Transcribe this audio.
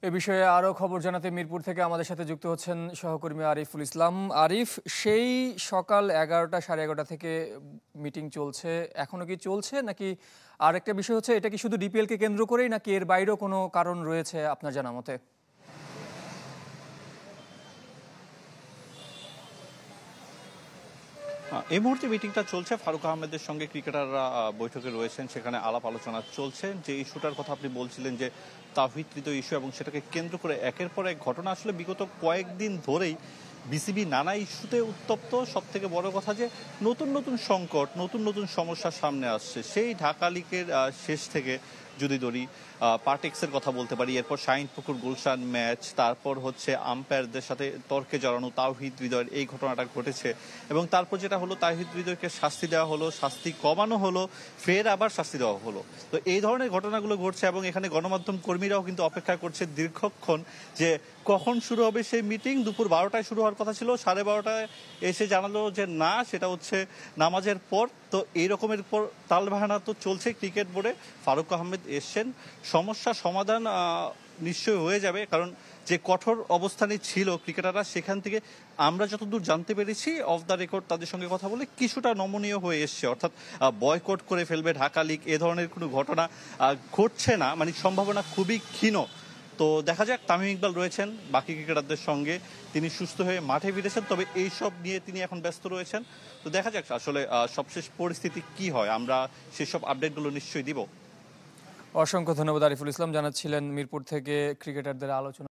এ বিষয়ে আরো খবর জানাতে মিরপুর থেকে আমাদের সাথে যুক্ত হচ্ছেন সহকর্মী আরিফুল ইসলাম। আরিফ, সেই সকাল 11টা 11:30 থেকে মিটিং চলছে, এখনো কি চলছে নাকি? আরেকটা বিষয় হচ্ছে, এটা কি শুধু ডিপিএল কে কেন্দ্র করেই নাকি এর বাইরেও কোনো কারণ রয়েছে আপনার জানা মতে? এই মুহূর্তে মিটিংটা চলছে। ফারুক আহমেদের সঙ্গে ক্রিকেটাররা বৈঠকে রয়েছেন, সেখানে আলাপ আলোচনা চলছে। যে ইস্যুটার কথা আপনি বলছিলেন, যে তাওহিদ হৃদয় ইস্যু, এবং সেটাকে কেন্দ্র করে একের পর এক ঘটনা আসলে বিগত কয়েকদিন ধরেই বিসিবি নানা ইস্যুতে উত্তপ্ত। সব থেকে বড় কথা যে নতুন নতুন সংকট, নতুন নতুন সমস্যার সামনে আসছে। সেই ঢাকা লিগের শেষ থেকে যদি ধরি, পার্টেক্সের কথা বলতে পারি, এরপর শাহিনপুকুর গুলশান ম্যাচ, তারপর হচ্ছে আম্পায়ারদের সাথে তর্কে জড়ানো তাওহিদ হৃদয়ের এই ঘটনাটা ঘটেছে, এবং তারপর যেটা হলো তাওহিদ হৃদয়কে শাস্তি দেওয়া হলো, শাস্তি কমানো হলো, ফের আবার শাস্তি দেওয়া হলো। তো এই ধরনের ঘটনাগুলো ঘটছে, এবং এখানে গণমাধ্যম কর্মীরাও কিন্তু অপেক্ষা করছে দীর্ঘক্ষণ যে কখন শুরু হবে সেই মিটিং। দুপুর 12টায় শুরু হওয়ার কথা ছিল, 12:30টায় এসে জানালো যে না, সেটা হচ্ছে নামাজের পর। তো এই রকমের পর তালবাহানা তো চলছে ক্রিকেট বোর্ডে। ফারুক আহমেদ এসছেন, সমস্যা সমাধান নিশ্চয় হয়ে যাবে, কারণ যে কঠোর অবস্থানে ছিল ক্রিকেটাররা, সেখান থেকে আমরা যতদূর জানতে পেরেছি অফ দ্য রেকর্ড তাদের সঙ্গে কথা বলে কিছুটা নমনীয় হয়ে এসছে। অর্থাৎ বয়কট করে ফেলবে ঢাকা লিগ, এ ধরনের কোনো ঘটনা ঘটছে না, মানে সম্ভাবনা খুবই ক্ষীণ। তো দেখা যাক, তামিম ইকবাল রয়েছেন বাকি ক্রিকেটারদের সঙ্গে, তিনি সুস্থ হয়ে মাঠে ফিরেছেন, তবে এই সব নিয়ে তিনি এখন ব্যস্ত রয়েছেন। তো দেখা যাক আসলে সবশেষ পরিস্থিতি কি হয়, আমরা সেসব আপডেটগুলো নিশ্চয়ই দিব। অসংখ্য ধন্যবাদ আরিফুল ইসলাম, জানাচ্ছিলেন মিরপুর থেকে ক্রিকেটারদের আলোচনা।